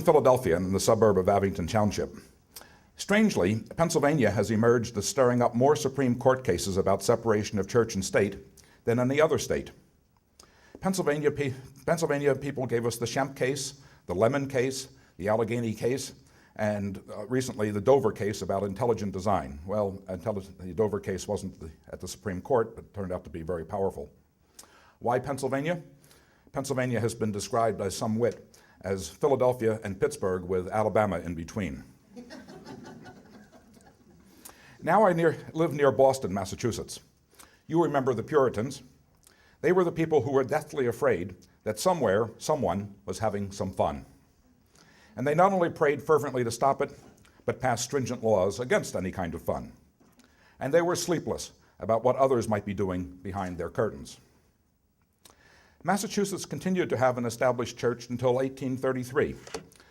in Philadelphia in the suburb of Abington Township. Strangely, Pennsylvania has emerged as stirring up more Supreme Court cases about separation of church and state than any other state. Pennsylvania people gave us the Schempp case, the Lemon case, the Allegheny case, and recently the Dover case about intelligent design. Well, the Dover case wasn't at the Supreme Court, but turned out to be very powerful. Why Pennsylvania? Pennsylvania has been described by some wit as Philadelphia and Pittsburgh with Alabama in between. Now I live near Boston, Massachusetts. You remember the Puritans. They were the people who were deathly afraid that somewhere, someone was having some fun. And they not only prayed fervently to stop it, but passed stringent laws against any kind of fun. And they were sleepless about what others might be doing behind their curtains. Massachusetts continued to have an established church until 1833,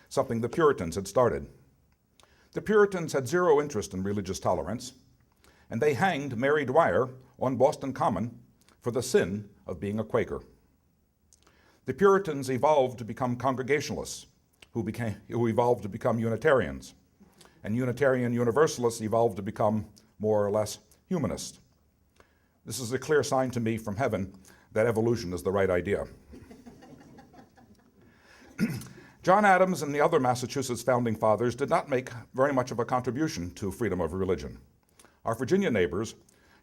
something the Puritans had started. The Puritans had zero interest in religious tolerance, and they hanged Mary Dwyer on Boston Common for the sin of being a Quaker. The Puritans evolved to become Congregationalists, who evolved to become Unitarians, and Unitarian Universalists evolved to become more or less humanists. This is a clear sign to me from heaven that evolution is the right idea. John Adams and the other Massachusetts founding fathers did not make very much of a contribution to freedom of religion. Our Virginia neighbors,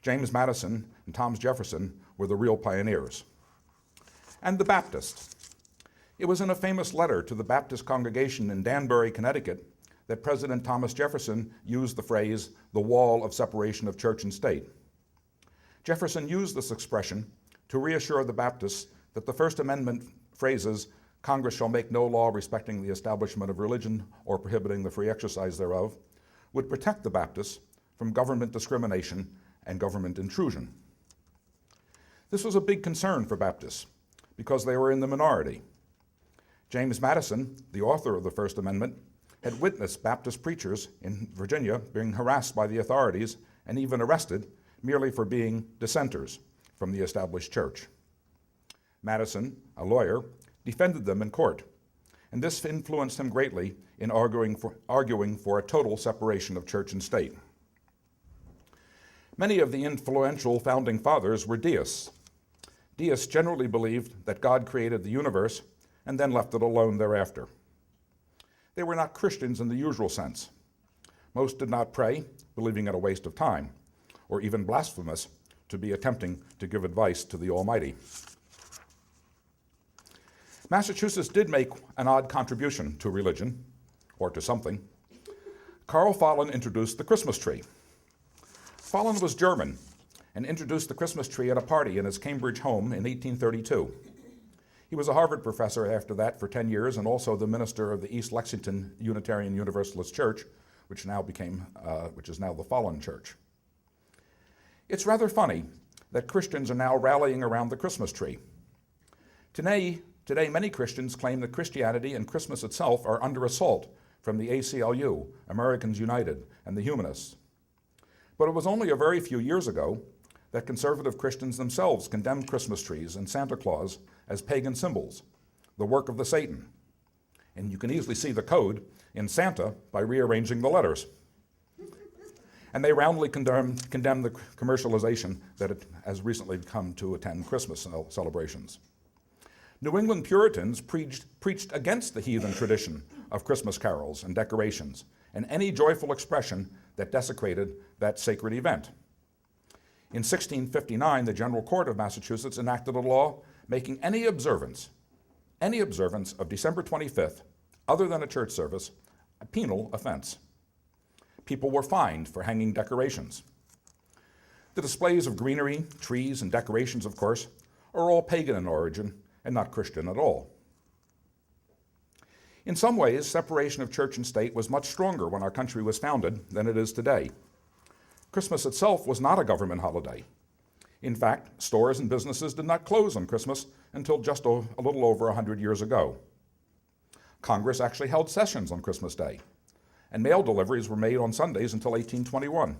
James Madison and Thomas Jefferson, were the real pioneers. And the Baptists. It was in a famous letter to the Baptist congregation in Danbury, Connecticut, that President Thomas Jefferson used the phrase, the wall of separation of church and state. Jefferson used this expression to reassure the Baptists that the First Amendment phrases, Congress shall make no law respecting the establishment of religion or prohibiting the free exercise thereof, would protect the Baptists from government discrimination and government intrusion. This was a big concern for Baptists because they were in the minority. James Madison, the author of the First Amendment, had witnessed Baptist preachers in Virginia being harassed by the authorities and even arrested merely for being dissenters from the established church. Madison, a lawyer, defended them in court, and this influenced him greatly in arguing for a total separation of church and state. Many of the influential founding fathers were deists. Deists generally believed that God created the universe and then left it alone thereafter. They were not Christians in the usual sense. Most did not pray, believing it a waste of time, or even blasphemous to be attempting to give advice to the Almighty. Massachusetts did make an odd contribution to religion, or to something. Carl Follen introduced the Christmas tree. Follen was German and introduced the Christmas tree at a party in his Cambridge home in 1832. He was a Harvard professor after that for 10 years and also the minister of the East Lexington Unitarian Universalist Church, which is now the Follen Church. It's rather funny that Christians are now rallying around the Christmas tree. Today, many Christians claim that Christianity and Christmas itself are under assault from the ACLU, Americans United, and the Humanists. But it was only a very few years ago that conservative Christians themselves condemned Christmas trees and Santa Claus as pagan symbols, the work of the Satan. And you can easily see the code in Santa by rearranging the letters. And they roundly condemn the commercialization that it has recently come to attend Christmas celebrations. New England Puritans preached against the heathen tradition of Christmas carols and decorations and any joyful expression that desecrated that sacred event. In 1659, the General Court of Massachusetts enacted a law making any observance of December 25th, other than a church service, a penal offense. People were fined for hanging decorations. The displays of greenery, trees, and decorations, of course, are all pagan in origin and not Christian at all. In some ways, separation of church and state was much stronger when our country was founded than it is today. Christmas itself was not a government holiday. In fact, stores and businesses did not close on Christmas until just a little over 100 years ago. Congress actually held sessions on Christmas Day, and mail deliveries were made on Sundays until 1821.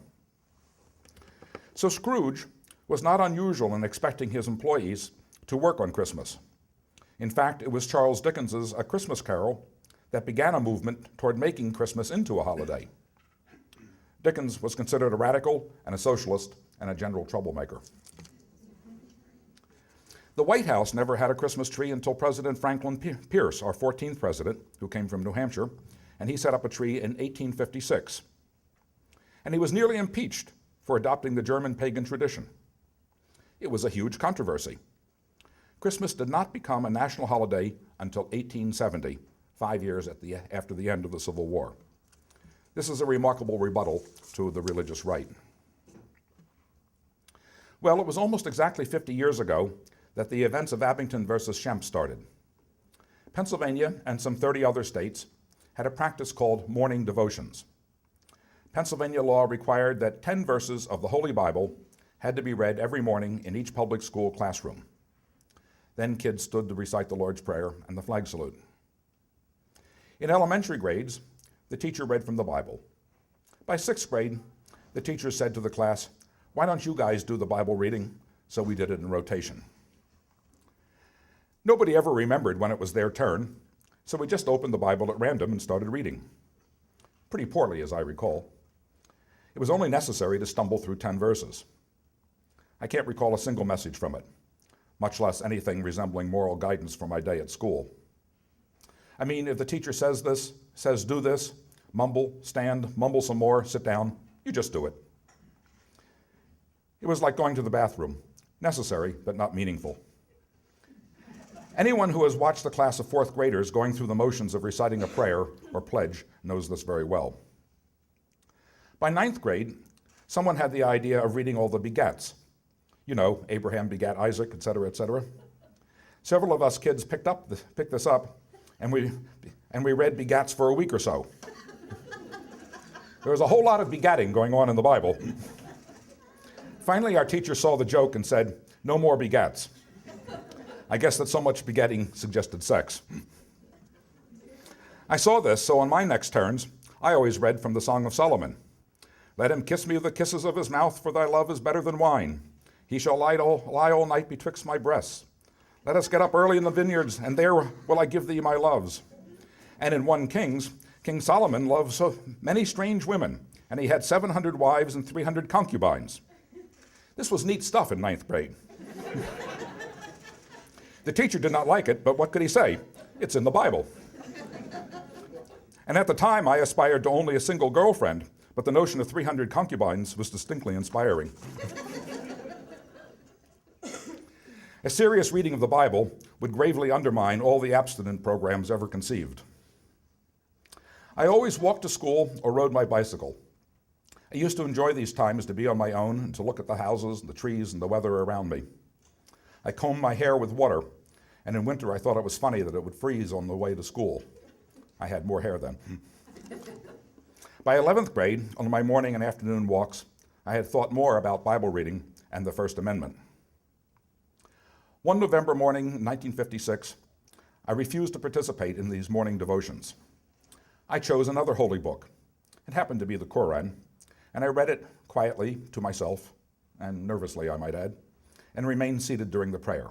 So Scrooge was not unusual in expecting his employees to work on Christmas. In fact, it was Charles Dickens's A Christmas Carol that began a movement toward making Christmas into a holiday. Dickens was considered a radical and a socialist and a general troublemaker. The White House never had a Christmas tree until President Franklin Pierce, our 14th president, who came from New Hampshire, and he set up a tree in 1856. And he was nearly impeached for adopting the German pagan tradition. It was a huge controversy. Christmas did not become a national holiday until 1870, 5 years after the end of the Civil War. This is a remarkable rebuttal to the religious right. Well, it was almost exactly 50 years ago that the events of Abington versus Schempp started. Pennsylvania and some 30 other states had a practice called morning devotions. Pennsylvania law required that 10 verses of the Holy Bible had to be read every morning in each public school classroom. Then kids stood to recite the Lord's Prayer and the flag salute. In elementary grades, the teacher read from the Bible. By 6th grade, the teacher said to the class, "Why don't you guys do the Bible reading?" So we did it in rotation. Nobody ever remembered when it was their turn, so we just opened the Bible at random and started reading. Pretty poorly, as I recall. It was only necessary to stumble through 10 verses. I can't recall a single message from it, much less anything resembling moral guidance for my day at school. I mean, if the teacher says do this, mumble, stand, mumble some more, sit down, you just do it. It was like going to the bathroom, necessary but not meaningful. Anyone who has watched a class of 4th graders going through the motions of reciting a prayer or pledge knows this very well. By 9th grade, someone had the idea of reading all the begats. You know, Abraham begat Isaac, etc., etc. Several of us kids picked this up, and we read begats for a week or so. There was a whole lot of begatting going on in the Bible. Finally, our teacher saw the joke and said, "No more begats." I guess that so much begetting suggested sex. I saw this, so on my next turns, I always read from the Song of Solomon. "Let him kiss me with the kisses of his mouth, for thy love is better than wine. He shall lie all night betwixt my breasts. Let us get up early in the vineyards, and there will I give thee my loves." And in 1 Kings, King Solomon loved so many strange women, and he had 700 wives and 300 concubines. This was neat stuff in 9th grade. The teacher did not like it, but what could he say? It's in the Bible. And at the time, I aspired to only a single girlfriend, but the notion of 300 concubines was distinctly inspiring. A serious reading of the Bible would gravely undermine all the abstinent programs ever conceived. I always walked to school or rode my bicycle. I used to enjoy these times to be on my own and to look at the houses and the trees and the weather around me. I combed my hair with water, and in winter I thought it was funny that it would freeze on the way to school. I had more hair then. By 11th grade, on my morning and afternoon walks, I had thought more about Bible reading and the First Amendment. One November morning in 1956, I refused to participate in these morning devotions. I chose another holy book. It happened to be the Quran, and I read it quietly to myself, and nervously I might add, and remained seated during the prayer.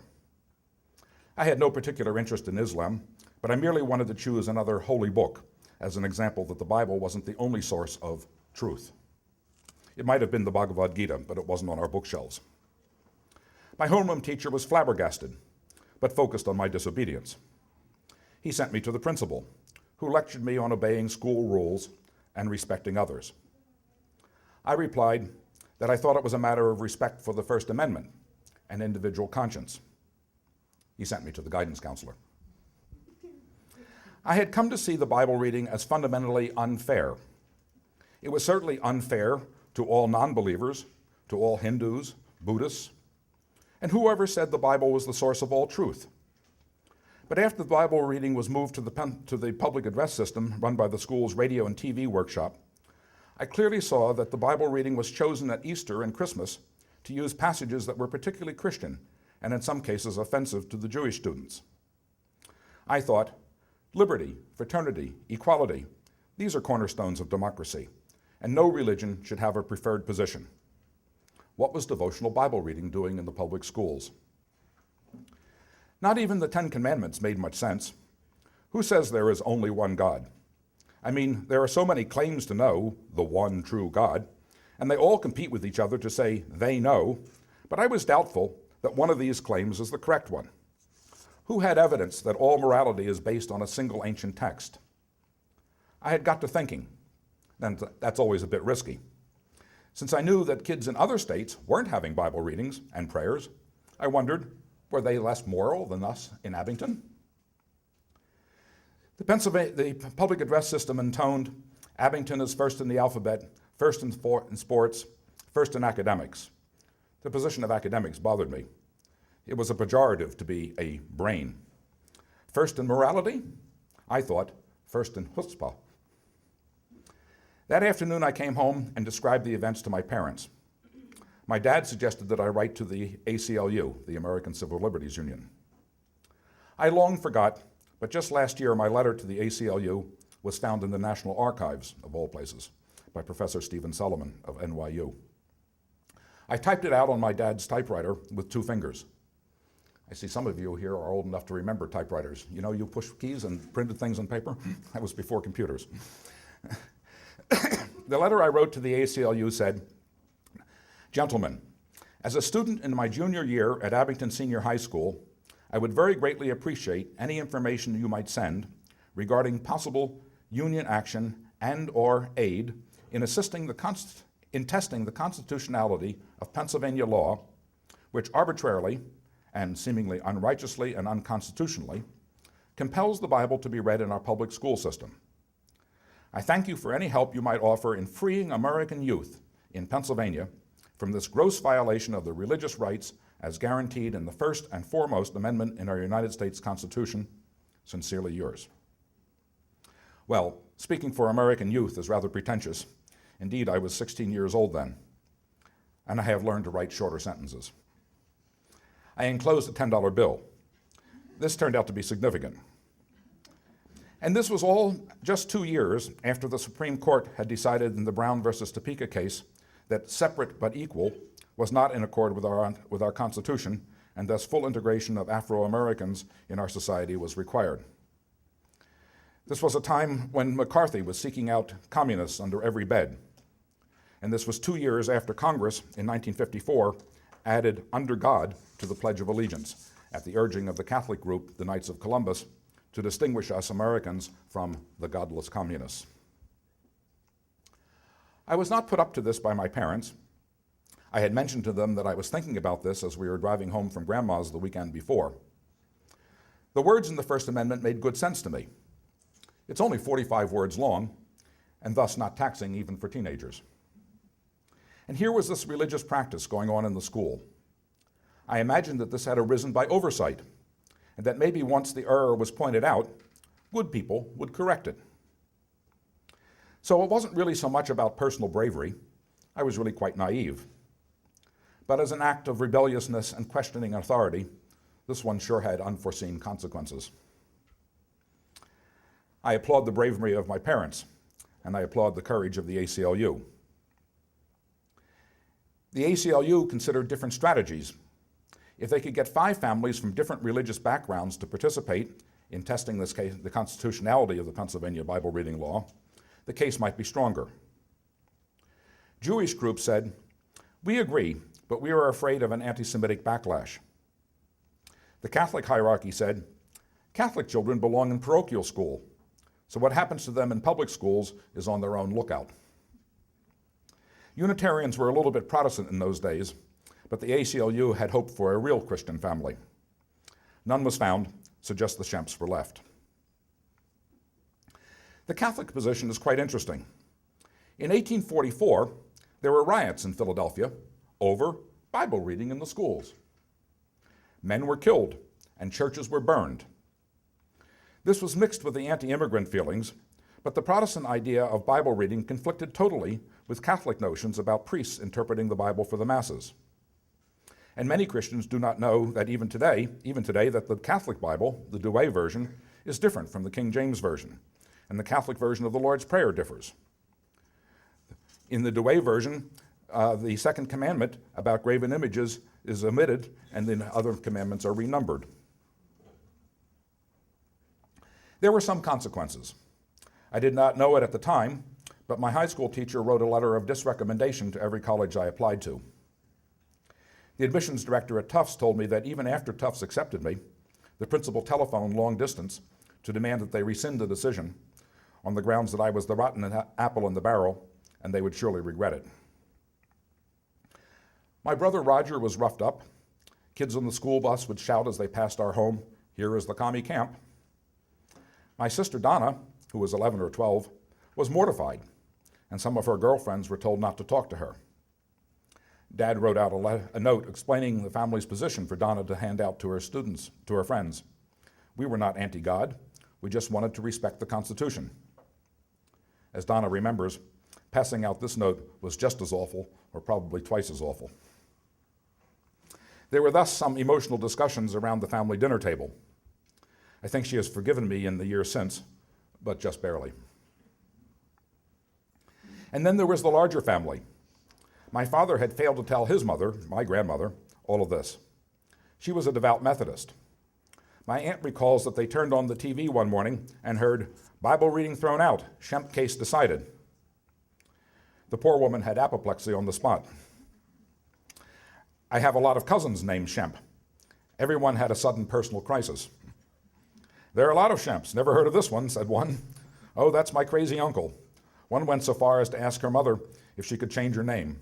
I had no particular interest in Islam, but I merely wanted to choose another holy book as an example that the Bible wasn't the only source of truth. It might have been the Bhagavad Gita, but it wasn't on our bookshelves. My homeroom teacher was flabbergasted, but focused on my disobedience. He sent me to the principal, who lectured me on obeying school rules and respecting others. I replied that I thought it was a matter of respect for the First Amendment and individual conscience. He sent me to the guidance counselor. I had come to see the Bible reading as fundamentally unfair. It was certainly unfair to all non-believers, to all Hindus, Buddhists, and whoever said the Bible was the source of all truth. But after the Bible reading was moved to the public address system run by the school's radio and TV workshop, I clearly saw that the Bible reading was chosen at Easter and Christmas to use passages that were particularly Christian and in some cases offensive to the Jewish students. I thought, liberty, fraternity, equality, these are cornerstones of democracy, and no religion should have a preferred position. What was devotional Bible reading doing in the public schools? Not even the 10 Commandments made much sense. Who says there is only one God? I mean, there are so many claims to know the one true God, and they all compete with each other to say they know, but I was doubtful that one of these claims is the correct one. Who had evidence that all morality is based on a single ancient text? I had got to thinking, and that's always a bit risky. Since I knew that kids in other states weren't having Bible readings and prayers, I wondered, were they less moral than us in Abington? The public address system intoned, Abington is first in the alphabet, first in sports, first in academics. The position of academics bothered me. It was a pejorative to be a brain. First in morality? I thought, first in chutzpah. That afternoon I came home and described the events to my parents. My dad suggested that I write to the ACLU, the American Civil Liberties Union. I long forgot, but just last year my letter to the ACLU was found in the National Archives, of all places, by Professor Stephen Solomon of NYU. I typed it out on my dad's typewriter with 2 fingers. I see some of you here are old enough to remember typewriters. You know, you push keys and printed things on paper? That was before computers. The letter I wrote to the ACLU said, Gentlemen, as a student in my junior year at Abington Senior High School, I would very greatly appreciate any information you might send regarding possible union action and or aid in assisting in testing the constitutionality of Pennsylvania law, which arbitrarily and seemingly unrighteously and unconstitutionally compels the Bible to be read in our public school system. I thank you for any help you might offer in freeing American youth in Pennsylvania from this gross violation of the religious rights as guaranteed in the First and Foremost Amendment in our United States Constitution. Sincerely yours. Well, speaking for American youth is rather pretentious. Indeed, I was 16 years old then, and I have learned to write shorter sentences. I enclosed a $10 bill. This turned out to be significant. And this was all just 2 years after the Supreme Court had decided in the Brown versus Topeka case that separate but equal was not in accord with our Constitution, and thus full integration of Afro-Americans in our society was required. This was a time when McCarthy was seeking out communists under every bed. And this was 2 years after Congress, in 1954, added "under God" to the Pledge of Allegiance, at the urging of the Catholic group, the Knights of Columbus, to distinguish us Americans from the godless communists. I was not put up to this by my parents. I had mentioned to them that I was thinking about this as we were driving home from Grandma's the weekend before. The words in the First Amendment made good sense to me. It's only 45 words long, and thus not taxing even for teenagers. And here was this religious practice going on in the school. I imagined that this had arisen by oversight, and that maybe once the error was pointed out, good people would correct it. So it wasn't really so much about personal bravery. I was really quite naive. But as an act of rebelliousness and questioning authority, this one sure had unforeseen consequences. I applaud the bravery of my parents, and I applaud the courage of the ACLU. The ACLU considered different strategies. If they could get 5 families from different religious backgrounds to participate in testing this case, the constitutionality of the Pennsylvania Bible reading law, the case might be stronger. Jewish groups said, "We agree, but we are afraid of an anti-Semitic backlash." The Catholic hierarchy said, "Catholic children belong in parochial school, so what happens to them in public schools is on their own lookout." Unitarians were a little bit Protestant in those days, but the ACLU had hoped for a real Christian family. None was found, so just the Schempps were left. The Catholic position is quite interesting. In 1844, there were riots in Philadelphia over Bible reading in the schools. Men were killed and churches were burned. This was mixed with the anti-immigrant feelings, but the Protestant idea of Bible reading conflicted totally with Catholic notions about priests interpreting the Bible for the masses. And many Christians do not know that even today, that the Catholic Bible, the Douay version, is different from the King James Version, and the Catholic version of the Lord's Prayer differs. In the Douay version, the second commandment about graven images is omitted, and then other commandments are renumbered. There were some consequences. I did not know it at the time, but my high school teacher wrote a letter of disrecommendation to every college I applied to. The admissions director at Tufts told me that even after Tufts accepted me, the principal telephoned long distance to demand that they rescind the decision on the grounds that I was the rotten apple in the barrel and they would surely regret it. My brother Roger was roughed up. Kids on the school bus would shout as they passed our home, "Here is the commie camp." My sister Donna, who was 11 or 12, was mortified, and some of her girlfriends were told not to talk to her. Dad wrote out a note explaining the family's position for Donna to hand out to her students, to her friends. We were not anti-God. We just wanted to respect the Constitution. As Donna remembers, passing out this note was just as awful, or probably twice as awful. There were thus some emotional discussions around the family dinner table. I think she has forgiven me in the years since, but just barely. And then there was the larger family. My father had failed to tell his mother, my grandmother, all of this. She was a devout Methodist. My aunt recalls that they turned on the TV one morning and heard, "Bible reading thrown out, Schempp case decided." The poor woman had apoplexy on the spot. I have a lot of cousins named Schempp. Everyone had a sudden personal crisis. "There are a lot of Schempps. Never heard of this one," said one. "Oh, that's my crazy uncle." One went so far as to ask her mother if she could change her name.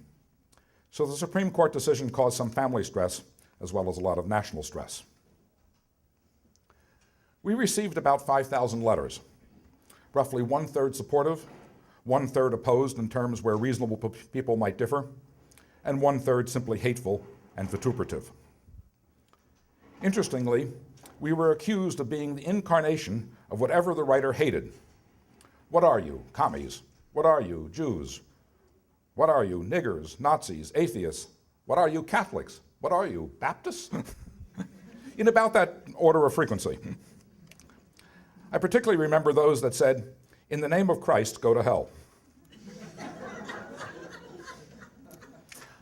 So the Supreme Court decision caused some family stress as well as a lot of national stress. We received about 5,000 letters, roughly 1/3 supportive, 1/3 opposed in terms where reasonable people might differ, and 1/3 simply hateful and vituperative. Interestingly, we were accused of being the incarnation of whatever the writer hated. What are you, commies? What are you, Jews? What are you, niggers, Nazis, atheists? What are you, Catholics? What are you, Baptists? In about that order of frequency. I particularly remember those that said, "In the name of Christ, go to hell."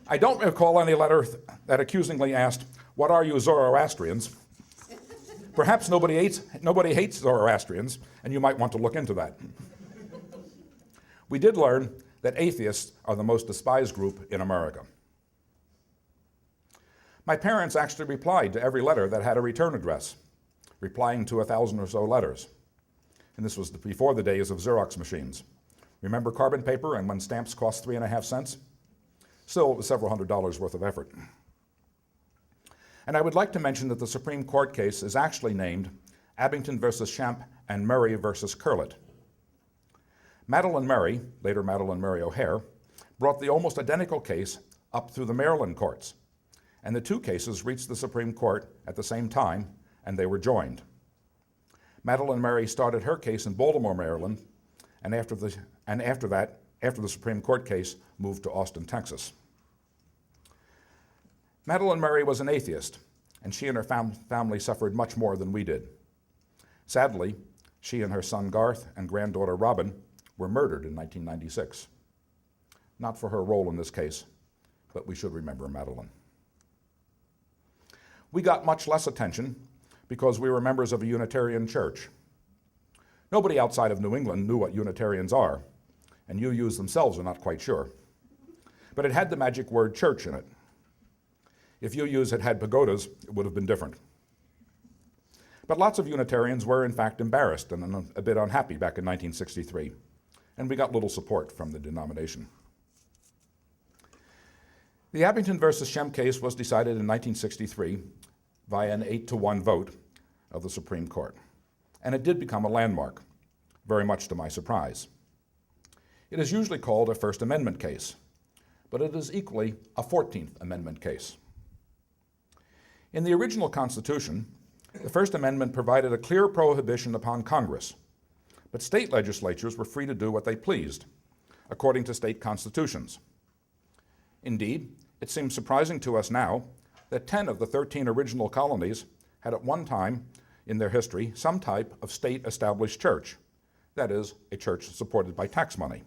I don't recall any letter that accusingly asked, "What are you, Zoroastrians?" Perhaps nobody hates Zoroastrians, and you might want to look into that. We did learn that atheists are the most despised group in America. My parents actually replied to every letter that had a return address, replying to 1,000 or so letters. And this was before the days of Xerox machines. Remember carbon paper and when stamps cost 3.5 cents? Still, it was several $100s worth of effort. And I would like to mention that the Supreme Court case is actually named Abington versus Schempp and Murray versus Curlett. Madeline Murray, later Madeline Murray O'Hare, brought the almost identical case up through the Maryland courts, and the two cases reached the Supreme Court at the same time, and they were joined. Madeline Murray started her case in Baltimore, Maryland, and after the Supreme Court case, moved to Austin, Texas. Madeline Murray was an atheist, and she and her family suffered much more than we did. Sadly, she and her son Garth and granddaughter Robin were murdered in 1996. Not for her role in this case, but we should remember Madeline. We got much less attention because we were members of a Unitarian church. Nobody outside of New England knew what Unitarians are, and UUs themselves are not quite sure. But it had the magic word church in it. If UUs had had pagodas, it would have been different. But lots of Unitarians were, in fact, embarrassed and a bit unhappy back in 1963, and we got little support from the denomination. The Abington versus Schempp case was decided in 1963 via an 8-to-1 vote of the Supreme Court, and it did become a landmark, very much to my surprise. It is usually called a First Amendment case, but it is equally a 14th Amendment case. In the original Constitution, the First Amendment provided a clear prohibition upon Congress, but state legislatures were free to do what they pleased, according to state constitutions. Indeed, it seems surprising to us now that 10 of the 13 original colonies had at one time in their history some type of state-established church, that is, a church supported by tax money.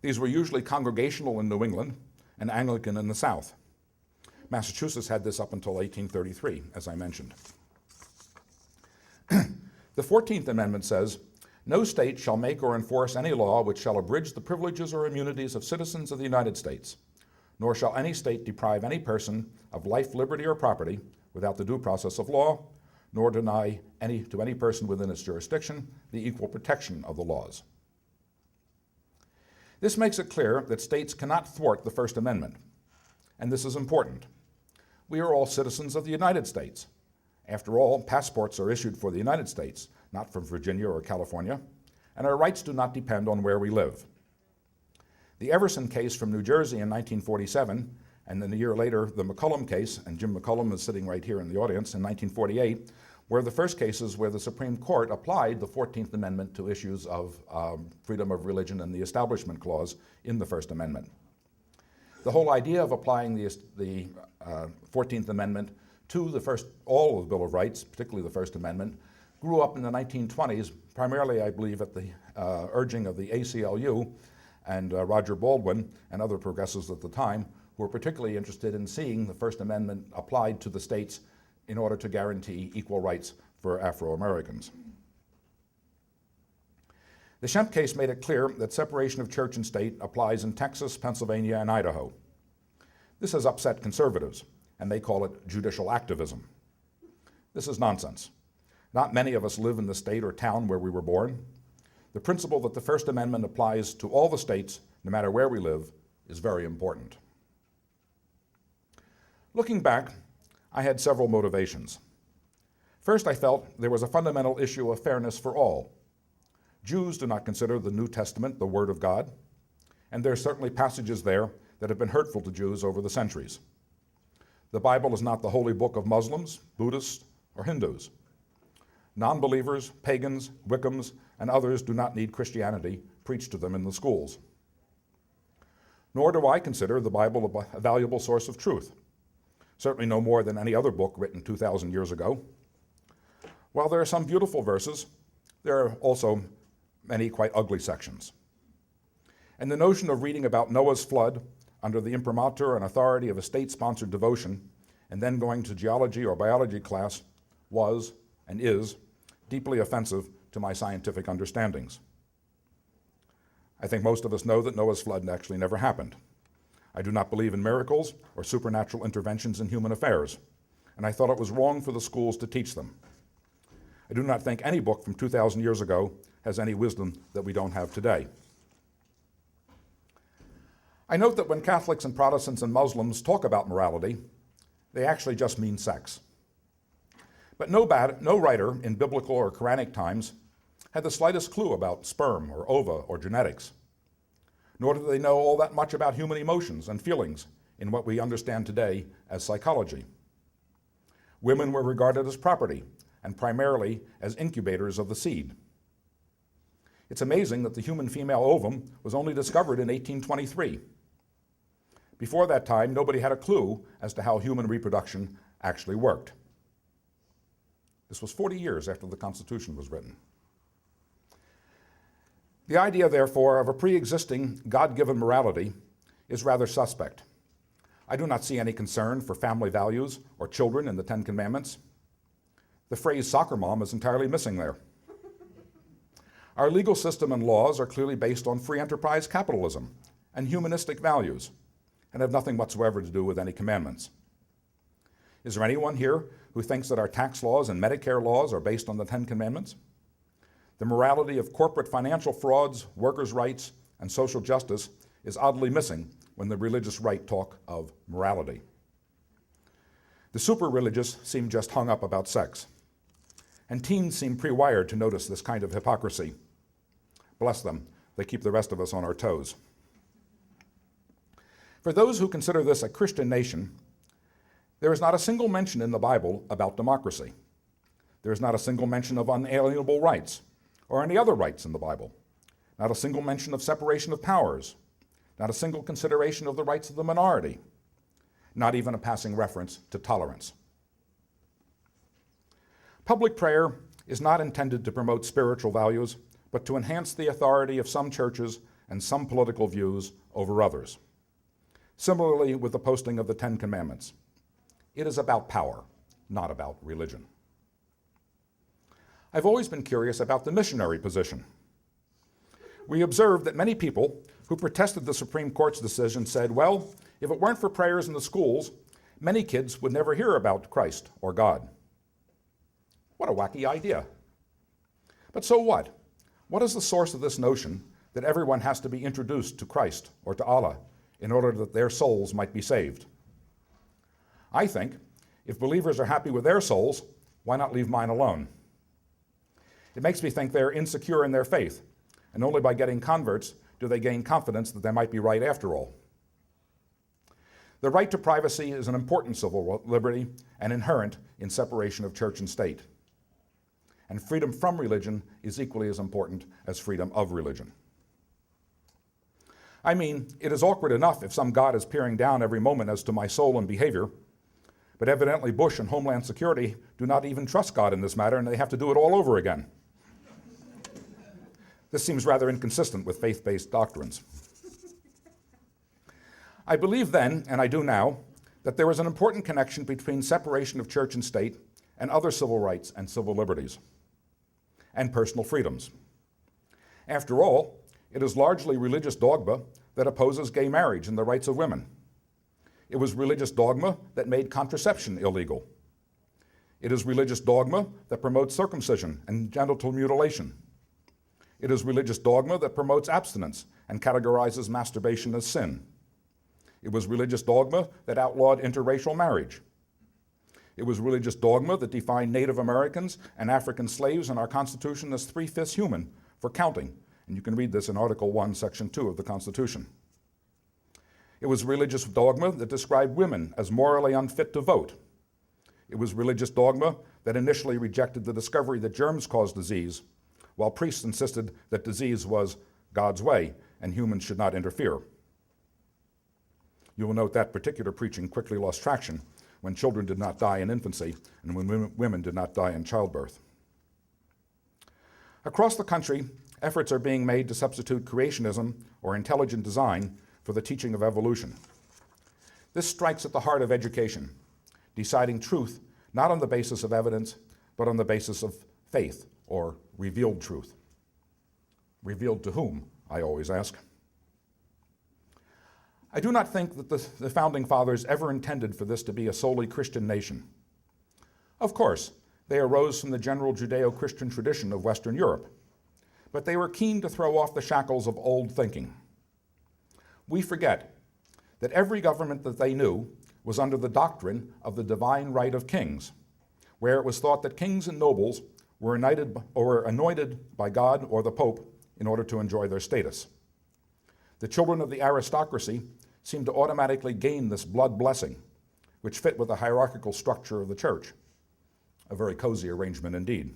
These were usually Congregational in New England and Anglican in the South. Massachusetts had this up until 1833, as I mentioned. The 14th Amendment says, "No state shall make or enforce any law which shall abridge the privileges or immunities of citizens of the United States, nor shall any state deprive any person of life, liberty, or property without the due process of law, nor deny to any person within its jurisdiction the equal protection of the laws." This makes it clear that states cannot thwart the First Amendment, and this is important. We are all citizens of the United States. After all, passports are issued for the United States, not from Virginia or California, and our rights do not depend on where we live. The Everson case from New Jersey in 1947, and then a year later, the McCollum case, and Jim McCollum is sitting right here in the audience, in 1948, were the first cases where the Supreme Court applied the 14th Amendment to issues of freedom of religion and the Establishment Clause in the First Amendment. The whole idea of applying the 14th Amendment to all of the Bill of Rights, particularly the First Amendment, grew up in the 1920s, primarily, I believe, at the urging of the ACLU and Roger Baldwin and other progressives at the time, who were particularly interested in seeing the First Amendment applied to the states in order to guarantee equal rights for Afro-Americans. The Schempp case made it clear that separation of church and state applies in Texas, Pennsylvania, and Idaho. This has upset conservatives, and they call it judicial activism. This is nonsense. Not many of us live in the state or town where we were born. The principle that the First Amendment applies to all the states, no matter where we live, is very important. Looking back, I had several motivations. First, I felt there was a fundamental issue of fairness for all. Jews do not consider the New Testament the Word of God, and there are certainly passages there that have been hurtful to Jews over the centuries. The Bible is not the holy book of Muslims, Buddhists, or Hindus. Non-believers, pagans, Wiccans, and others do not need Christianity preached to them in the schools. Nor do I consider the Bible a valuable source of truth, certainly no more than any other book written 2,000 years ago. While there are some beautiful verses, there are also many quite ugly sections. And the notion of reading about Noah's flood under the imprimatur and authority of a state-sponsored devotion, and then going to geology or biology class was, and is, deeply offensive to my scientific understandings. I think most of us know that Noah's flood actually never happened. I do not believe in miracles or supernatural interventions in human affairs, and I thought it was wrong for the schools to teach them. I do not think any book from 2,000 years ago has any wisdom that we don't have today. I note that when Catholics and Protestants and Muslims talk about morality, they actually just mean sex. But no writer in biblical or Quranic times had the slightest clue about sperm or ova or genetics, nor do they know all that much about human emotions and feelings in what we understand today as psychology. Women were regarded as property and primarily as incubators of the seed. It's amazing that the human female ovum was only discovered in 1823. Before that time, nobody had a clue as to how human reproduction actually worked. This was 40 years after the Constitution was written. The idea, therefore, of a pre-existing God-given morality is rather suspect. I do not see any concern for family values or children in the Ten Commandments. The phrase soccer mom is entirely missing there. Our legal system and laws are clearly based on free enterprise capitalism and humanistic values, and have nothing whatsoever to do with any commandments. Is there anyone here who thinks that our tax laws and Medicare laws are based on the Ten Commandments? The morality of corporate financial frauds, workers' rights, and social justice is oddly missing when the religious right talk of morality. The super-religious seem just hung up about sex, and teens seem pre-wired to notice this kind of hypocrisy. Bless them, they keep the rest of us on our toes. For those who consider this a Christian nation, there is not a single mention in the Bible about democracy. There is not a single mention of unalienable rights or any other rights in the Bible. Not a single mention of separation of powers. Not a single consideration of the rights of the minority. Not even a passing reference to tolerance. Public prayer is not intended to promote spiritual values, but to enhance the authority of some churches and some political views over others. Similarly with the posting of the Ten Commandments. It is about power, not about religion. I've always been curious about the missionary position. We observed that many people who protested the Supreme Court's decision said, well, if it weren't for prayers in the schools, many kids would never hear about Christ or God. What a wacky idea. But so what? What is the source of this notion that everyone has to be introduced to Christ or to Allah in order that their souls might be saved? I think if believers are happy with their souls, why not leave mine alone? It makes me think they're insecure in their faith, and only by getting converts do they gain confidence that they might be right after all. The right to privacy is an important civil liberty and inherent in separation of church and state. And freedom from religion is equally as important as freedom of religion. I mean, it is awkward enough if some God is peering down every moment as to my soul and behavior, but evidently Bush and Homeland Security do not even trust God in this matter, and they have to do it all over again. This seems rather inconsistent with faith-based doctrines. I believe then, and I do now, that there is an important connection between separation of church and state and other civil rights and civil liberties, and personal freedoms. After all, it is largely religious dogma that opposes gay marriage and the rights of women. It was religious dogma that made contraception illegal. It is religious dogma that promotes circumcision and genital mutilation. It is religious dogma that promotes abstinence and categorizes masturbation as sin. It was religious dogma that outlawed interracial marriage. It was religious dogma that defined Native Americans and African slaves in our Constitution as 3/5 human for counting, and you can read this in Article 1, Section 2 of the Constitution. It was religious dogma that described women as morally unfit to vote. It was religious dogma that initially rejected the discovery that germs cause disease, while priests insisted that disease was God's way and humans should not interfere. You will note that particular preaching quickly lost traction when children did not die in infancy and when women did not die in childbirth. Across the country, efforts are being made to substitute creationism or intelligent design for the teaching of evolution. This strikes at the heart of education, deciding truth not on the basis of evidence, but on the basis of faith or revealed truth. Revealed to whom, I always ask. I do not think that the Founding Fathers ever intended for this to be a solely Christian nation. Of course, they arose from the general Judeo-Christian tradition of Western Europe, but they were keen to throw off the shackles of old thinking. We forget that every government that they knew was under the doctrine of the divine right of kings, where it was thought that kings and nobles were anointed by God or the Pope in order to enjoy their status. The children of the aristocracy seemed to automatically gain this blood blessing, which fit with the hierarchical structure of the church. A very cozy arrangement indeed.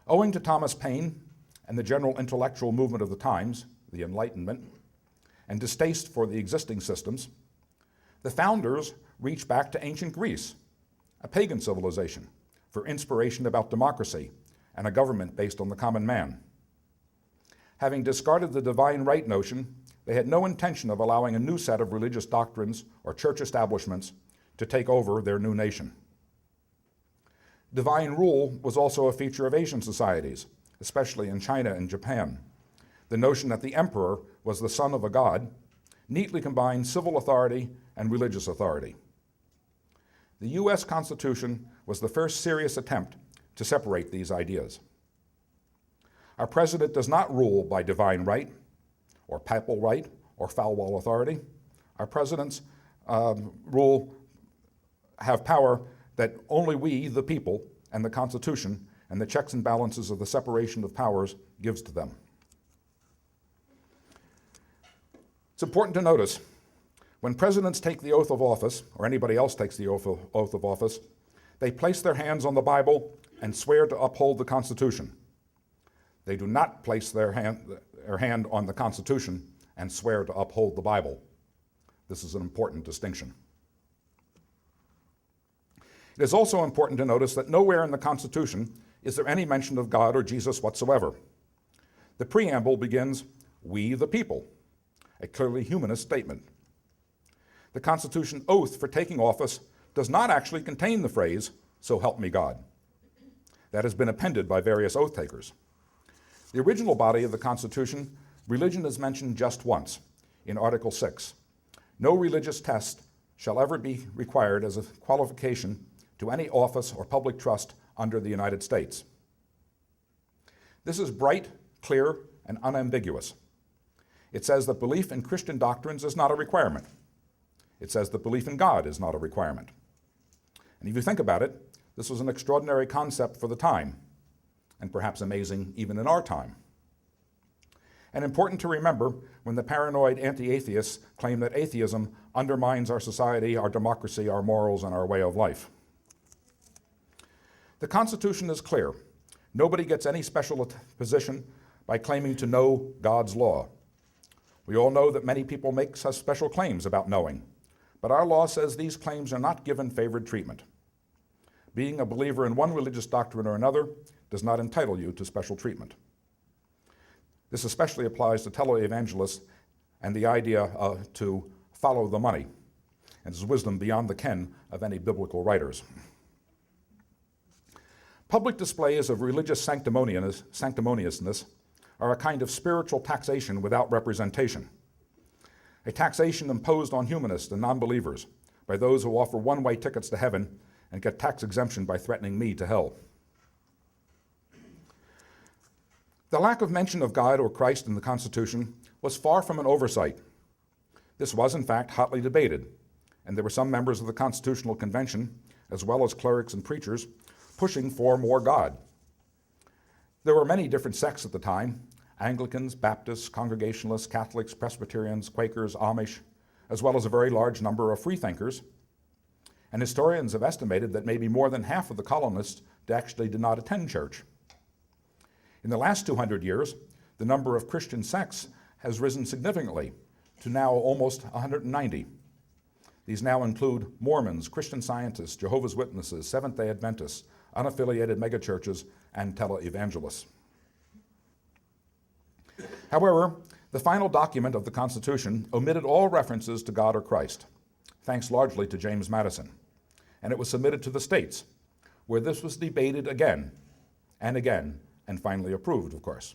Owing to Thomas Paine and the general intellectual movement of the times, the Enlightenment, and distaste for the existing systems, the founders reached back to ancient Greece, a pagan civilization, for inspiration about democracy and a government based on the common man. Having discarded the divine right notion, they had no intention of allowing a new set of religious doctrines or church establishments to take over their new nation. Divine rule was also a feature of Asian societies, especially in China and Japan. The notion that the emperor was the son of a god neatly combined civil authority and religious authority. The US Constitution was the first serious attempt to separate these ideas. Our president does not rule by divine right, or papal right, or foul wall authority. Our presidents have power that only we, the people, and the Constitution, and the checks and balances of the separation of powers gives to them. It's important to notice, when presidents take the oath of office, or anybody else takes the oath of office, they place their hands on the Bible and swear to uphold the Constitution. They do not place their hand on the Constitution and swear to uphold the Bible. This is an important distinction. It is also important to notice that nowhere in the Constitution is there any mention of God or Jesus whatsoever. The preamble begins, "We the people," a clearly humanist statement. The Constitution oath for taking office does not actually contain the phrase, "So help me God." that has been appended by various oath takers. The original body of the Constitution, religion is mentioned just once, in Article 6. No religious test shall ever be required as a qualification to any office or public trust under the United States. This is bright, clear, and unambiguous. It says that belief in Christian doctrines is not a requirement. It says that belief in God is not a requirement. And if you think about it, this was an extraordinary concept for the time, and perhaps amazing even in our time. And important to remember when the paranoid anti-atheists claim that atheism undermines our society, our democracy, our morals, and our way of life. The Constitution is clear. Nobody gets any special position by claiming to know God's law. We all know that many people make such special claims about knowing, but our law says these claims are not given favored treatment. Being a believer in one religious doctrine or another does not entitle you to special treatment. This especially applies to televangelists and the idea to follow the money, and is wisdom beyond the ken of any biblical writers. Public displays of religious sanctimoniousness are a kind of spiritual taxation without representation, a taxation imposed on humanists and non-believers by those who offer one-way tickets to heaven and get tax exemption by threatening me to hell. The lack of mention of God or Christ in the Constitution was far from an oversight. This was, in fact, hotly debated, and there were some members of the Constitutional Convention, as well as clerics and preachers, pushing for more God. There were many different sects at the time: Anglicans, Baptists, Congregationalists, Catholics, Presbyterians, Quakers, Amish, as well as a very large number of freethinkers. And historians have estimated that maybe more than half of the colonists actually did not attend church. In the last 200 years, the number of Christian sects has risen significantly to now almost 190. These now include Mormons, Christian Scientists, Jehovah's Witnesses, Seventh-day Adventists, unaffiliated megachurches, and televangelists. However, the final document of the Constitution omitted all references to God or Christ, thanks largely to James Madison, and it was submitted to the states, where this was debated again and again, and finally approved, of course.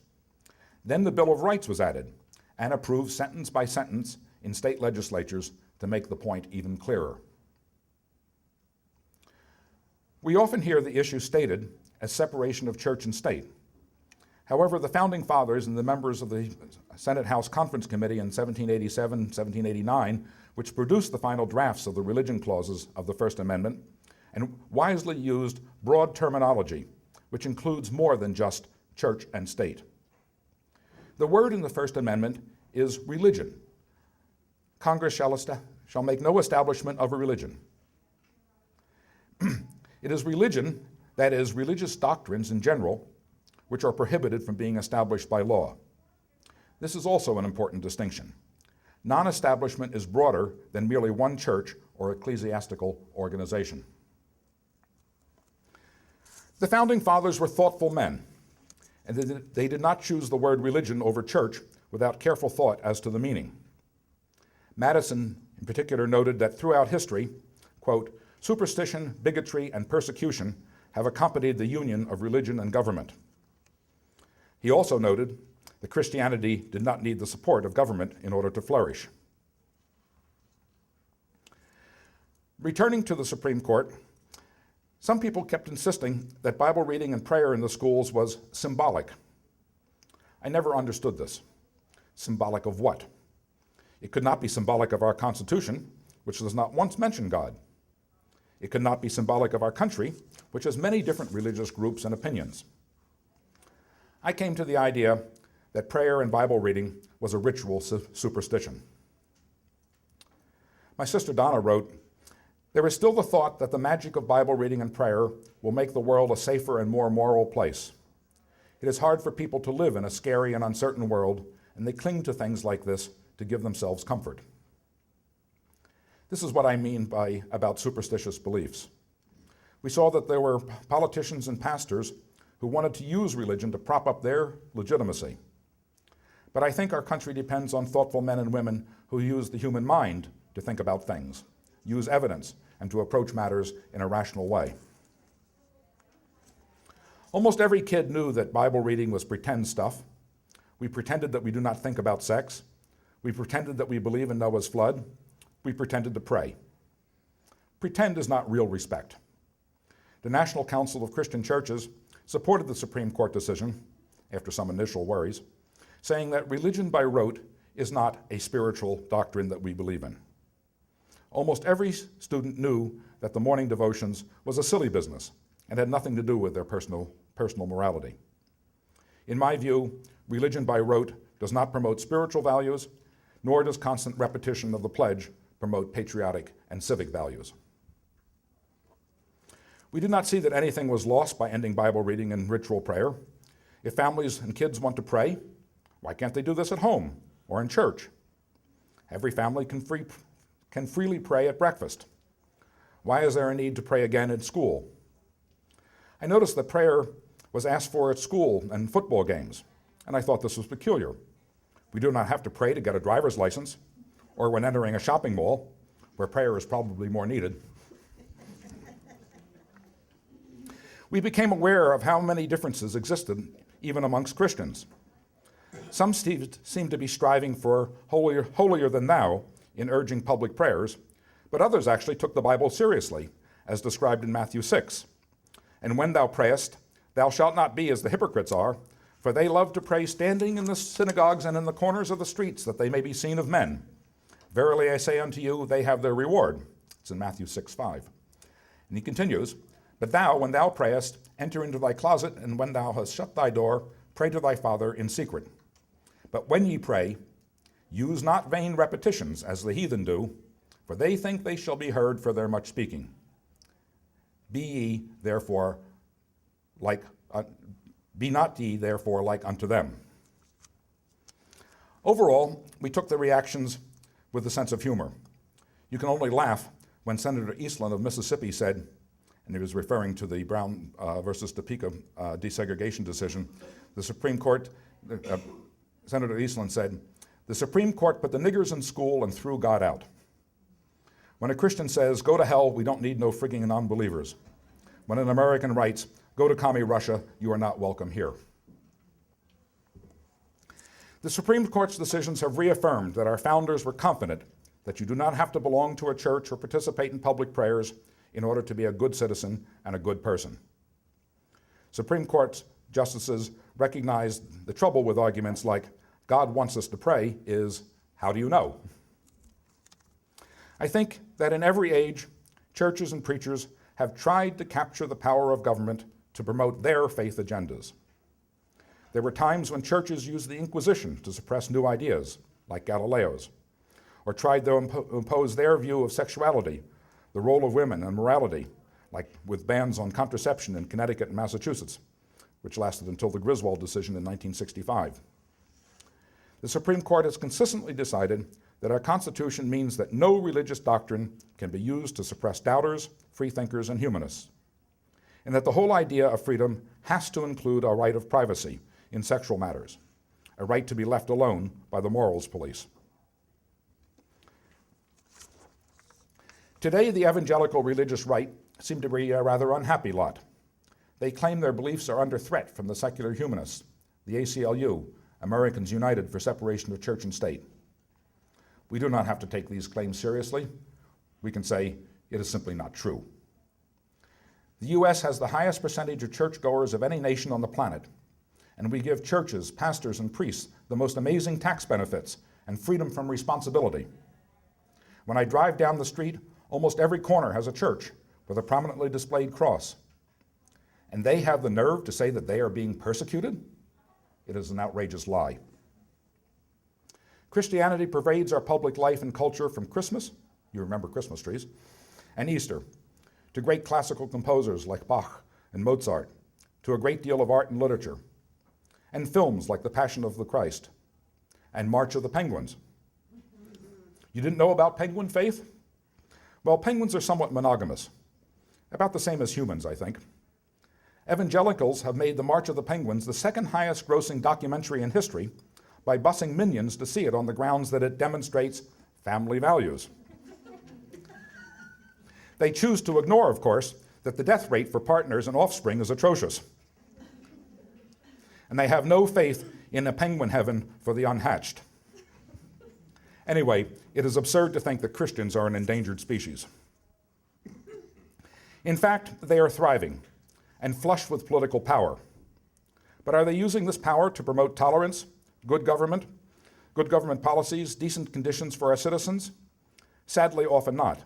Then the Bill of Rights was added and approved sentence by sentence in state legislatures to make the point even clearer. We often hear the issue stated as separation of church and state. However, the Founding Fathers and the members of the Senate House Conference Committee in 1787, 1789, which produced the final drafts of the religion clauses of the First Amendment, and wisely used broad terminology, which includes more than just church and state. The word in the First Amendment is religion. Congress shall make no establishment of a religion. It is religion, that is, religious doctrines in general, which are prohibited from being established by law. This is also an important distinction. Non-establishment is broader than merely one church or ecclesiastical organization. The Founding Fathers were thoughtful men, and they did not choose the word religion over church without careful thought as to the meaning. Madison, in particular, noted that throughout history, quote, superstition, bigotry, and persecution have accompanied the union of religion and government. He also noted that Christianity did not need the support of government in order to flourish. Returning to the Supreme Court, some people kept insisting that Bible reading and prayer in the schools was symbolic. I never understood this. Symbolic of what? It could not be symbolic of our Constitution, which does not once mention God. It could not be symbolic of our country, which has many different religious groups and opinions. I came to the idea that prayer and Bible reading was a ritual superstition. My sister Donna wrote, "There is still the thought that the magic of Bible reading and prayer will make the world a safer and more moral place. It is hard for people to live in a scary and uncertain world, and they cling to things like this to give themselves comfort." This is what I mean about superstitious beliefs. We saw that there were politicians and pastors who wanted to use religion to prop up their legitimacy. But I think our country depends on thoughtful men and women who use the human mind to think about things, use evidence, and to approach matters in a rational way. Almost every kid knew that Bible reading was pretend stuff. We pretended that we do not think about sex. We pretended that we believe in Noah's flood. We pretended to pray. Pretend is not real respect. The National Council of Christian Churches supported the Supreme Court decision, after some initial worries, saying that religion by rote is not a spiritual doctrine that we believe in. Almost every student knew that the morning devotions was a silly business and had nothing to do with their personal morality. In my view, religion by rote does not promote spiritual values, nor does constant repetition of the pledge promote patriotic and civic values. We do not see that anything was lost by ending Bible reading and ritual prayer. If families and kids want to pray, why can't they do this at home or in church? Every family can freely pray at breakfast. Why is there a need to pray again at school? I noticed that prayer was asked for at school and football games, and I thought this was peculiar. We do not have to pray to get a driver's license or when entering a shopping mall, where prayer is probably more needed. We became aware of how many differences existed even amongst Christians. Some seemed to be striving for holier than thou in urging public prayers, but others actually took the Bible seriously, as described in Matthew 6. And when thou prayest, thou shalt not be as the hypocrites are, for they love to pray standing in the synagogues and in the corners of the streets, that they may be seen of men. Verily I say unto you, they have their reward. It's in Matthew 6:5. And he continues, but thou, when thou prayest, enter into thy closet, and when thou hast shut thy door, pray to thy Father in secret. But when ye pray, use not vain repetitions, as the heathen do, for they think they shall be heard for their much speaking. Be not ye therefore like unto them. Overall, we took the reactions with a sense of humor. You can only laugh when Senator Eastland of Mississippi said, and he was referring to the Brown versus Topeka desegregation decision, the Supreme Court, Senator Eastland said, the Supreme Court put the niggers in school and threw God out. When a Christian says, go to hell, we don't need no frigging non-believers. When an American writes, go to commie Russia, you are not welcome here. The Supreme Court's decisions have reaffirmed that our founders were confident that you do not have to belong to a church or participate in public prayers in order to be a good citizen and a good person. Supreme Court justices recognized the trouble with arguments like, God wants us to pray is, how do you know? I think that in every age, churches and preachers have tried to capture the power of government to promote their faith agendas. There were times when churches used the Inquisition to suppress new ideas, like Galileo's, or tried to impose their view of sexuality, the role of women, and morality, like with bans on contraception in Connecticut and Massachusetts, which lasted until the Griswold decision in 1965. The Supreme Court has consistently decided that our Constitution means that no religious doctrine can be used to suppress doubters, freethinkers, and humanists, and that the whole idea of freedom has to include a right of privacy in sexual matters, a right to be left alone by the morals police. Today, the evangelical religious right seem to be a rather unhappy lot. They claim their beliefs are under threat from the secular humanists, the ACLU, Americans United for Separation of Church and State. We do not have to take these claims seriously. We can say it is simply not true. The U.S. has the highest percentage of churchgoers of any nation on the planet, and we give churches, pastors, and priests the most amazing tax benefits and freedom from responsibility. When I drive down the street, almost every corner has a church with a prominently displayed cross. And they have the nerve to say that they are being persecuted? It is an outrageous lie. Christianity pervades our public life and culture from Christmas, you remember Christmas trees, and Easter, to great classical composers like Bach and Mozart, to a great deal of art and literature, and films like The Passion of the Christ and March of the Penguins. You didn't know about penguin faith? Well, penguins are somewhat monogamous, about the same as humans, I think. Evangelicals have made the March of the Penguins the second highest grossing documentary in history by busing millions to see it on the grounds that it demonstrates family values. They choose to ignore, of course, that the death rate for partners and offspring is atrocious. and they have no faith in a penguin heaven for the unhatched. Anyway, it is absurd to think that Christians are an endangered species. In fact, they are thriving and flush with political power. But are they using this power to promote tolerance, good government policies, decent conditions for our citizens? Sadly, often not.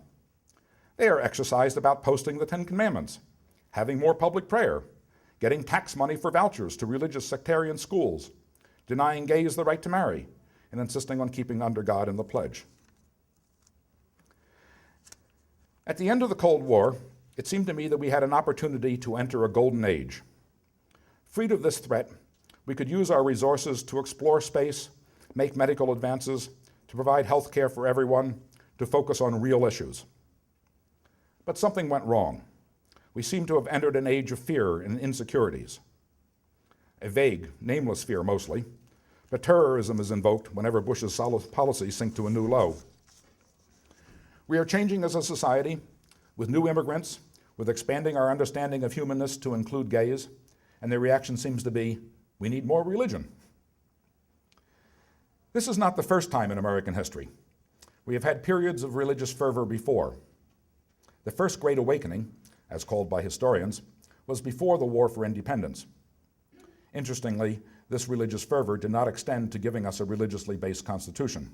They are exercised about posting the Ten Commandments, having more public prayer, getting tax money for vouchers to religious sectarian schools, denying gays the right to marry, and insisting on keeping under God in the pledge. At the end of the Cold War, it seemed to me that we had an opportunity to enter a golden age. Freed of this threat, we could use our resources to explore space, make medical advances, to provide health care for everyone, to focus on real issues. But something went wrong. We seem to have entered an age of fear and insecurities. A vague, nameless fear mostly, but terrorism is invoked whenever Bush's policies sink to a new low. We are changing as a society with new immigrants, with expanding our understanding of humanness to include gays, and the reaction seems to be, we need more religion. This is not the first time in American history. We have had periods of religious fervor before. The first Great Awakening, as called by historians, was before the War for Independence. Interestingly, this religious fervor did not extend to giving us a religiously based constitution.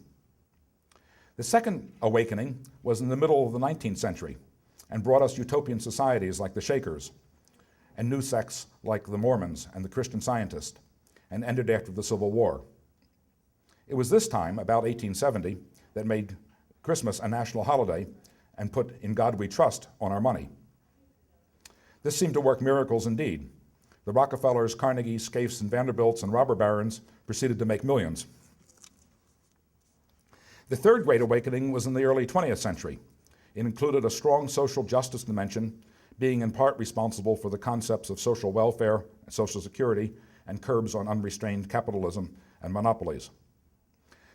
The Second Awakening was in the middle of the 19th century and brought us utopian societies like the Shakers and new sects like the Mormons and the Christian Scientists, and ended after the Civil War. It was this time, about 1870, that made Christmas a national holiday and put "In God We Trust" on our money. This seemed to work miracles indeed. The Rockefellers, Carnegies, Scaifes, and Vanderbilts, and robber barons proceeded to make millions. The Third Great Awakening was in the early 20th century. It included a strong social justice dimension, being in part responsible for the concepts of social welfare and social security and curbs on unrestrained capitalism and monopolies.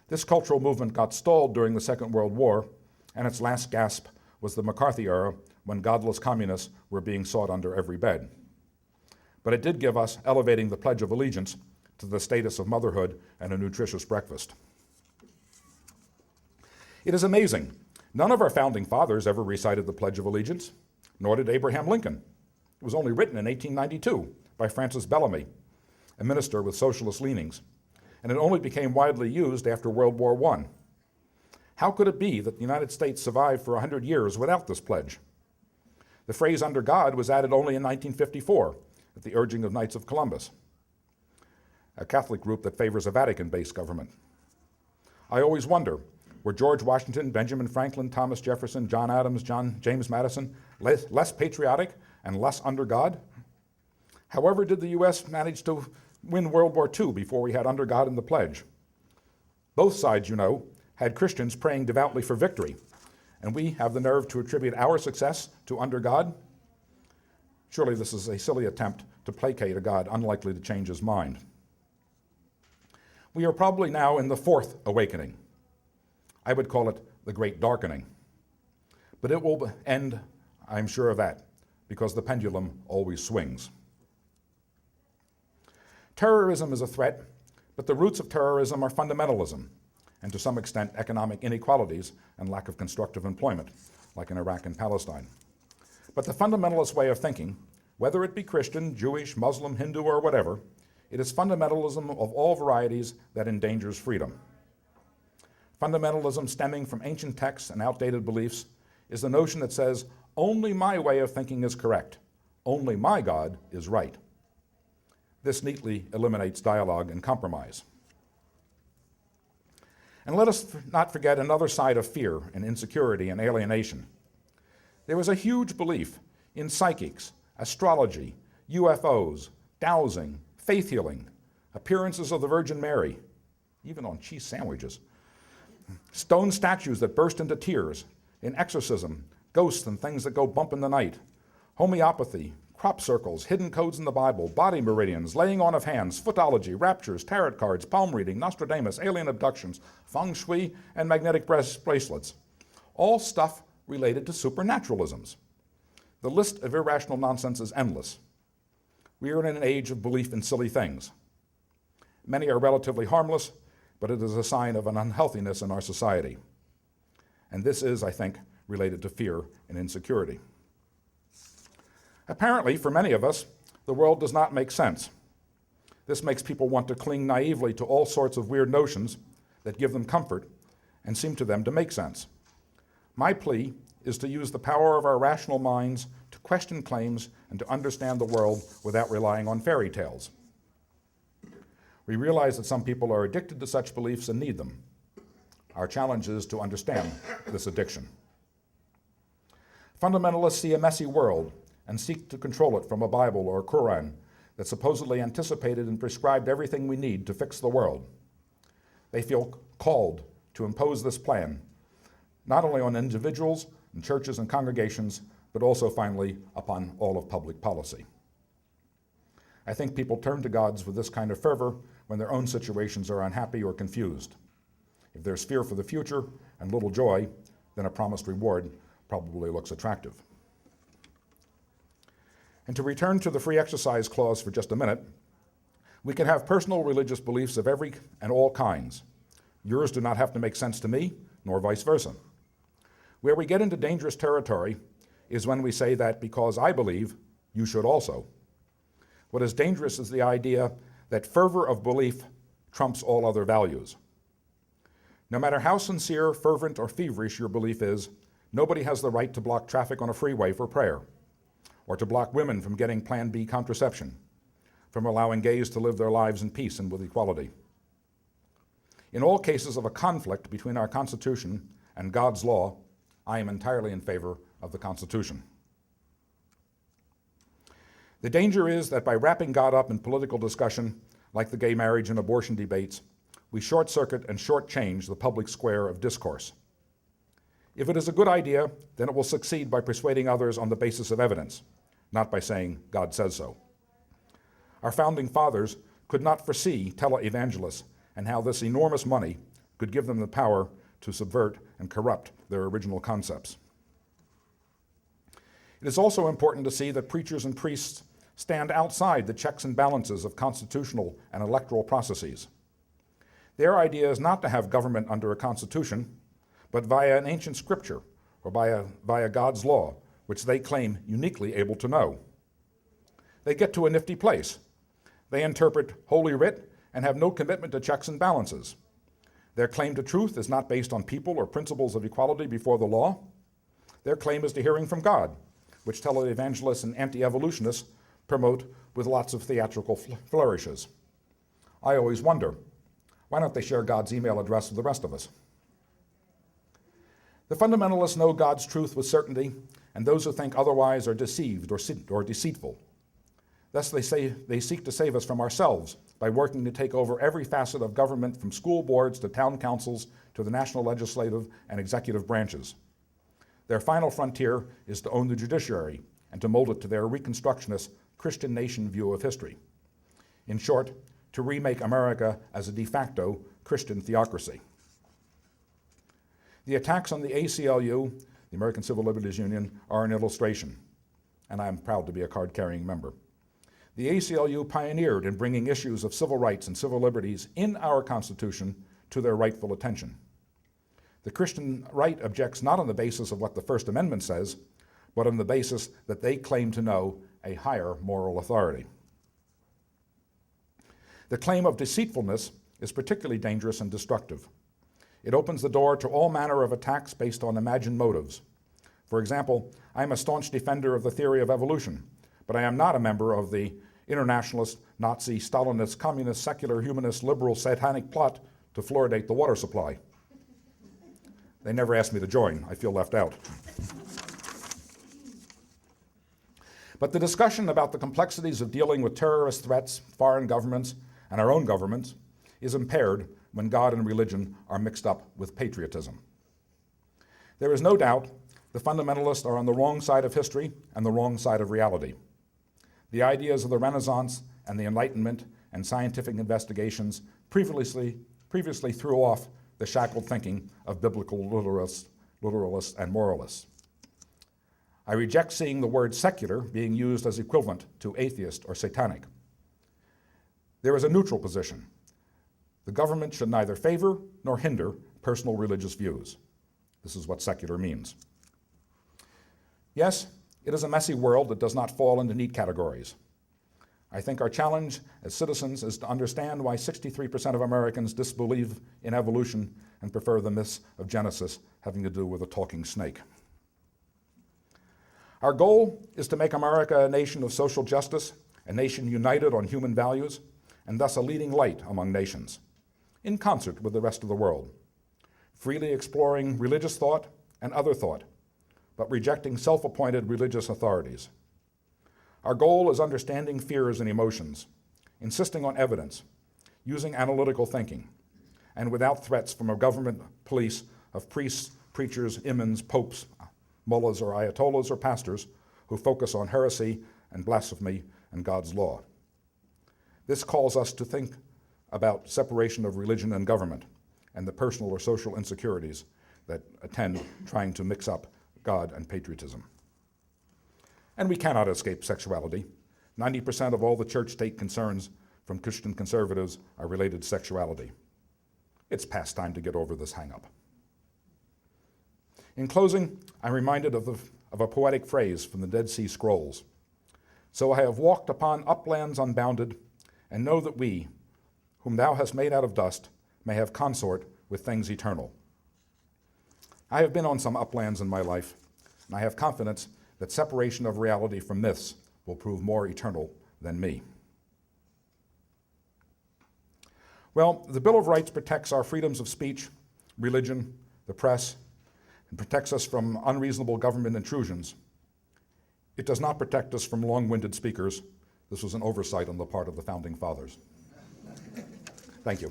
This cultural movement got stalled during the Second World War, and its last gasp was the McCarthy era, when godless communists were being sought under every bed. But it did give us elevating the Pledge of Allegiance to the status of motherhood and a nutritious breakfast. It is amazing. None of our founding fathers ever recited the Pledge of Allegiance, nor did Abraham Lincoln. It was only written in 1892 by Francis Bellamy, a minister with socialist leanings, and it only became widely used after World War I. How could it be that the United States survived for 100 years without this pledge? The phrase "under God" was added only in 1954 at the urging of Knights of Columbus, a Catholic group that favors a Vatican-based government. I always wonder, were George Washington, Benjamin Franklin, Thomas Jefferson, John Adams, James Madison less patriotic and less under God? However did the U.S. manage to win World War II before we had "under God" in the pledge? Both sides, you know, had Christians praying devoutly for victory, and we have the nerve to attribute our success to "under God"? Surely this is a silly attempt to placate a God unlikely to change his mind. We are probably now in the Fourth Awakening. I would call it the Great Darkening. But it will end, I'm sure of that, because the pendulum always swings. Terrorism is a threat, but the roots of terrorism are fundamentalism, and to some extent economic inequalities and lack of constructive employment, like in Iraq and Palestine. But the fundamentalist way of thinking, whether it be Christian, Jewish, Muslim, Hindu, or whatever, it is fundamentalism of all varieties that endangers freedom. Fundamentalism stemming from ancient texts and outdated beliefs is the notion that says, only my way of thinking is correct, only my God is right. This neatly eliminates dialogue and compromise. And let us not forget another side of fear and insecurity and alienation. There was a huge belief in psychics, astrology, UFOs, dowsing, faith healing, appearances of the Virgin Mary, even on cheese sandwiches, stone statues that burst into tears, in exorcism, ghosts and things that go bump in the night, homeopathy, crop circles, hidden codes in the Bible, body meridians, laying on of hands, footology, raptures, tarot cards, palm reading, Nostradamus, alien abductions, feng shui, and magnetic bracelets. All stuff related to supernaturalisms. The list of irrational nonsense is endless. We are in an age of belief in silly things. many are relatively harmless, but it is a sign of an unhealthiness in our society. And this is, I think, related to fear and insecurity. Apparently, for many of us, the world does not make sense. This makes people want to cling naively to all sorts of weird notions that give them comfort and seem to them to make sense. My plea is to use the power of our rational minds to question claims and to understand the world without relying on fairy tales. We realize that some people are addicted to such beliefs and need them. Our challenge is to understand this addiction. Fundamentalists see a messy world and seek to control it from a Bible or a Quran that supposedly anticipated and prescribed everything we need to fix the world. They feel called to impose this plan, not only on individuals and churches and congregations, but also finally upon all of public policy. I think people turn to gods with this kind of fervor when their own situations are unhappy or confused. If there's fear for the future and little joy, then a promised reward probably looks attractive. And to return to the free exercise clause for just a minute, we can have personal religious beliefs of every and all kinds. Yours do not have to make sense to me, nor vice versa. Where we get into dangerous territory is when we say that because I believe, you should also. What is dangerous is the idea that fervor of belief trumps all other values. No matter how sincere, fervent, or feverish your belief is, nobody has the right to block traffic on a freeway for prayer, or to block women from getting Plan B contraception, from allowing gays to live their lives in peace and with equality. In all cases of a conflict between our Constitution and God's law, I am entirely in favor of the Constitution. The danger is that by wrapping God up in political discussion, like the gay marriage and abortion debates, we short-circuit and short-change the public square of discourse. If it is a good idea, then it will succeed by persuading others on the basis of evidence, not by saying God says so. Our founding fathers could not foresee televangelists and how this enormous money could give them the power to subvert and corrupt their original concepts. It is also important to see that preachers and priests stand outside the checks and balances of constitutional and electoral processes. Their idea is not to have government under a constitution, but via an ancient scripture or via God's law, which they claim uniquely able to know. They get to a nifty place. They interpret Holy Writ and have no commitment to checks and balances. Their claim to truth is not based on people or principles of equality before the law. Their claim is to hearing from God, which televangelists and anti-evolutionists promote with lots of theatrical flourishes. I always wonder, why don't they share God's email address with the rest of us? The fundamentalists know God's truth with certainty, and those who think otherwise are deceived or deceitful. Thus, they seek to save us from ourselves by working to take over every facet of government, from school boards to town councils to the national legislative and executive branches. Their final frontier is to own the judiciary and to mold it to their Reconstructionist Christian nation view of history. In short, to remake America as a de facto Christian theocracy. The attacks on the ACLU, the American Civil Liberties Union, are an illustration, and I am proud to be a card-carrying member. The ACLU pioneered in bringing issues of civil rights and civil liberties in our Constitution to their rightful attention. The Christian right objects not on the basis of what the First Amendment says, but on the basis that they claim to know a higher moral authority. The claim of deceitfulness is particularly dangerous and destructive. It opens the door to all manner of attacks based on imagined motives. For example, I am a staunch defender of the theory of evolution, but I am not a member of the internationalist, Nazi, Stalinist, communist, secular, humanist, liberal, satanic plot to fluoridate the water supply. They never asked me to join. I feel left out. But the discussion about the complexities of dealing with terrorist threats, foreign governments, and our own governments is impaired when God and religion are mixed up with patriotism. There is no doubt the fundamentalists are on the wrong side of history and the wrong side of reality. The ideas of the Renaissance and the Enlightenment and scientific investigations previously threw off the shackled thinking of biblical literalists and moralists. I reject seeing the word secular being used as equivalent to atheist or satanic. There is a neutral position, The government should neither favor nor hinder personal religious views. This is what secular means. Yes, it is a messy world that does not fall into neat categories. I think our challenge as citizens is to understand why 63% of Americans disbelieve in evolution and prefer the myths of Genesis having to do with a talking snake. Our goal is to make America a nation of social justice, a nation united on human values, and thus a leading light among nations, in concert with the rest of the world, freely exploring religious thought and other thought, but rejecting self-appointed religious authorities. Our goal is understanding fears and emotions, insisting on evidence, using analytical thinking, and without threats from a government police of priests, preachers, imams, popes, mullahs or ayatollahs or pastors who focus on heresy and blasphemy and God's law. This calls us to think about separation of religion and government and the personal or social insecurities that attend trying to mix up God and patriotism. And we cannot escape sexuality. 90% of all the church-state concerns from Christian conservatives are related to sexuality. It's past time to get over this hang-up. In closing, I'm reminded of a poetic phrase from the Dead Sea Scrolls. So I have walked upon uplands unbounded, and know that we, whom thou hast made out of dust, may have consort with things eternal. I have been on some uplands in my life, and I have confidence that separation of reality from myths will prove more eternal than me. Well, the Bill of Rights protects our freedoms of speech, religion, the press, and protects us from unreasonable government intrusions. It does not protect us from long-winded speakers. This was an oversight on the part of the Founding Fathers. Thank you.